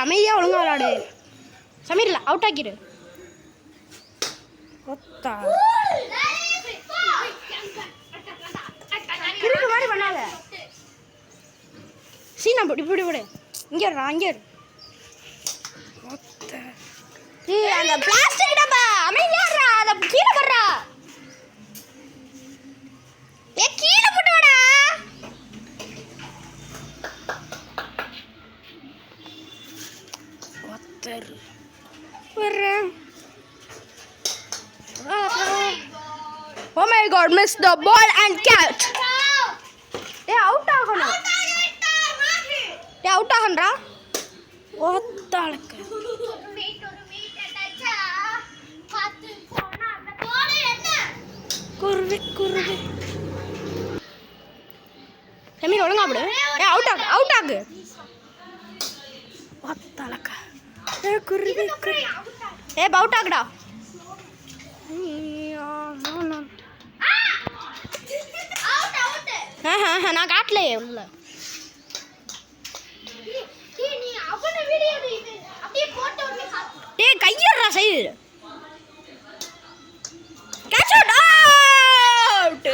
அமைதியாக ஒழுங்கா விளாடு. சமீர் இல்லை, அவுட் ஆக்கிடு. இருக்கு மாதிரி பண்ணாத. சீனா இப்படி விடு. இங்கே அங்கே அந்த பிளாஸ்டிக் டப்பா அமைதியாடுறா. அதை கீழே போடுறா. கீழே போட்டு வாடா. Oh my god, missed the ball and catch. Hey, out agana. Hey, out aganra. Ottalaka. Kurve. Samir olunga vidu. Hey, out agu. Ottalaka. Hey, kurve. Hey, out agda. No. நான் காட்டலையே உள்ள. டேய் கையறா சைடு. Catch out.